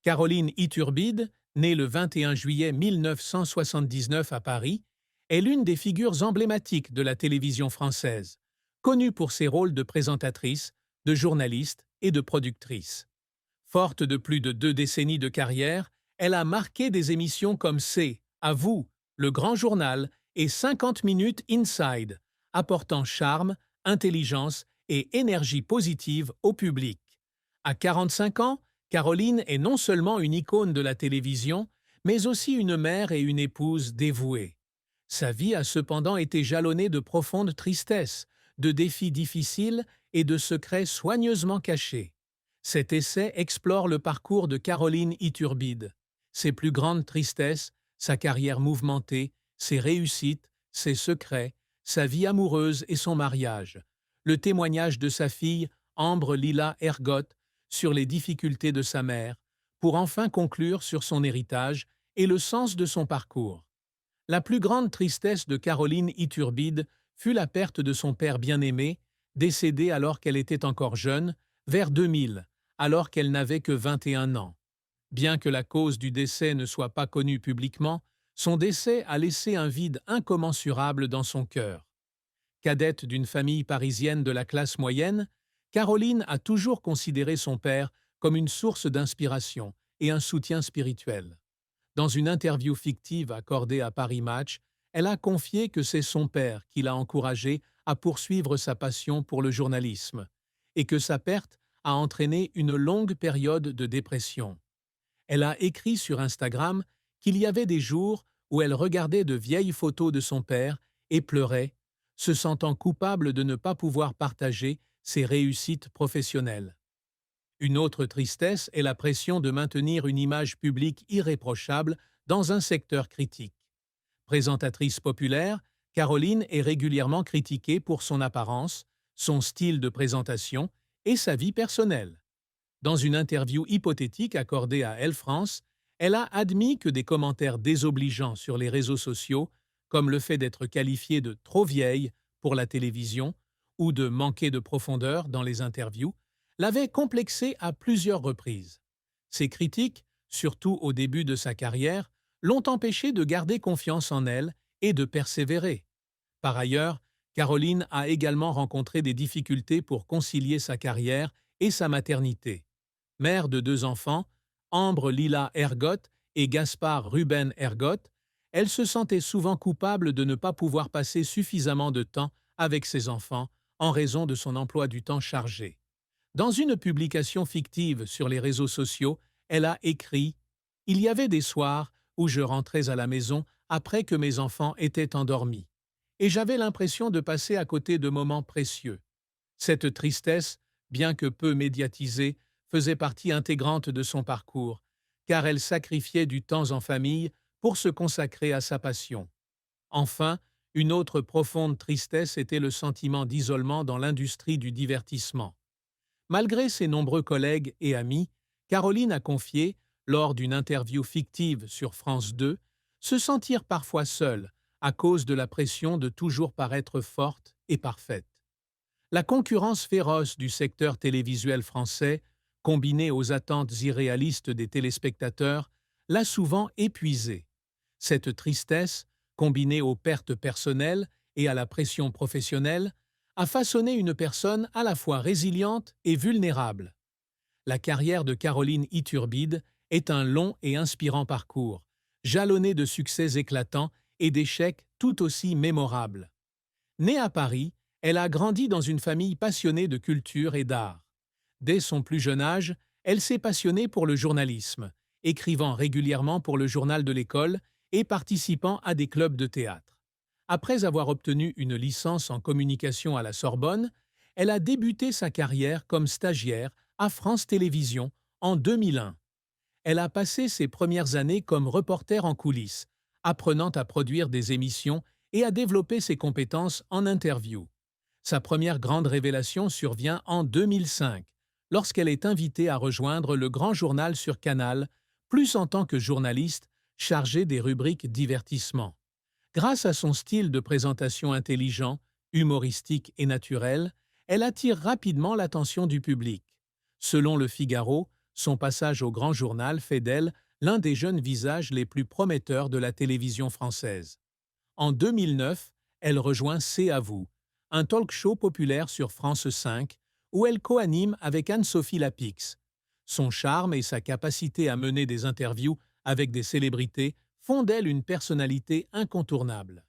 Caroline Iturbide, née le 21 juillet 1979 à Paris, est l'une des figures emblématiques de la télévision française, connue pour ses rôles de présentatrice, de journaliste et de productrice. Forte de plus de 2 décennies de carrière, elle a marqué des émissions comme C'est à vous, Le Grand Journal et 50 minutes Inside, apportant charme, intelligence et énergie positive au public. À 45 ans, Caroline est non seulement une icône de la télévision, mais aussi une mère et une épouse dévouée. Sa vie a cependant été jalonnée de profonde tristesse, de défis difficiles et de secrets soigneusement cachés. Cet essai explore le parcours de Caroline Iturbide, ses plus grandes tristesses, sa carrière mouvementée, ses réussites, ses secrets, sa vie amoureuse et son mariage, le témoignage de sa fille, Ambre Lila Ergot, sur les difficultés de sa mère, pour enfin conclure sur son héritage et le sens de son parcours. La plus grande tristesse de Caroline Iturbide fut la perte de son père bien-aimé, décédé alors qu'elle était encore jeune, vers 2000, alors qu'elle n'avait que 21 ans. Bien que la cause du décès ne soit pas connue publiquement, son décès a laissé un vide incommensurable dans son cœur. Cadette d'une famille parisienne de la classe moyenne, Caroline a toujours considéré son père comme une source d'inspiration et un soutien spirituel. Dans une interview fictive accordée à Paris Match, elle a confié que c'est son père qui l'a encouragée à poursuivre sa passion pour le journalisme et que sa perte a entraîné une longue période de dépression. Elle a écrit sur Instagram qu'il y avait des jours où elle regardait de vieilles photos de son père et pleurait, se sentant coupable de ne pas pouvoir partager ses réussites professionnelles. Une autre tristesse est la pression de maintenir une image publique irréprochable dans un secteur critique. Présentatrice populaire, Caroline est régulièrement critiquée pour son apparence, son style de présentation et sa vie personnelle. Dans une interview hypothétique accordée à Elle France, elle a admis que des commentaires désobligeants sur les réseaux sociaux, comme le fait d'être qualifiée de trop vieille pour la télévision ou de manquer de profondeur dans les interviews, l'avaient complexée à plusieurs reprises. Ces critiques, surtout au début de sa carrière, l'ont empêchée de garder confiance en elle et de persévérer. Par ailleurs, Caroline a également rencontré des difficultés pour concilier sa carrière et sa maternité. Mère de 2 enfants, Ambre Lila Ergot et Gaspard Ruben Ergot, elle se sentait souvent coupable de ne pas pouvoir passer suffisamment de temps avec ses enfants en raison de son emploi du temps chargé. Dans une publication fictive sur les réseaux sociaux, elle a écrit « Il y avait des soirs où je rentrais à la maison après que mes enfants étaient endormis, et j'avais l'impression de passer à côté de moments précieux. Cette tristesse, bien que peu médiatisée, faisait partie intégrante de son parcours, car elle sacrifiait du temps en famille pour se consacrer à sa passion. Enfin, une autre profonde tristesse était le sentiment d'isolement dans l'industrie du divertissement. Malgré ses nombreux collègues et amis, Caroline a confié, lors d'une interview fictive sur France 2, se sentir parfois seule à cause de la pression de toujours paraître forte et parfaite. La concurrence féroce du secteur télévisuel français, combinée aux attentes irréalistes des téléspectateurs, l'a souvent épuisée. Cette tristesse, combinée aux pertes personnelles et à la pression professionnelle, a façonné une personne à la fois résiliente et vulnérable. La carrière de Caroline Iturbide est un long et inspirant parcours, jalonné de succès éclatants et d'échecs tout aussi mémorables. Née à Paris, elle a grandi dans une famille passionnée de culture et d'art. Dès son plus jeune âge, elle s'est passionnée pour le journalisme, écrivant régulièrement pour le journal de l'école et participant à des clubs de théâtre. Après avoir obtenu une licence en communication à la Sorbonne, elle a débuté sa carrière comme stagiaire à France Télévisions en 2001. Elle a passé ses premières années comme reporter en coulisses, apprenant à produire des émissions et à développer ses compétences en interview. Sa première grande révélation survient en 2005, lorsqu'elle est invitée à rejoindre le Grand Journal sur Canal, plus en tant que journaliste chargée des rubriques divertissement. Grâce à son style de présentation intelligent, humoristique et naturel, elle attire rapidement l'attention du public. Selon Le Figaro, Son passage au Grand Journal fait d'elle l'un des jeunes visages les plus prometteurs de la télévision française. En 2009, elle rejoint C'est à vous, un talk-show populaire sur France 5, où elle co-anime avec Anne-Sophie Lapix. Son charme et sa capacité à mener des interviews avec des célébrités font d'elle une personnalité incontournable.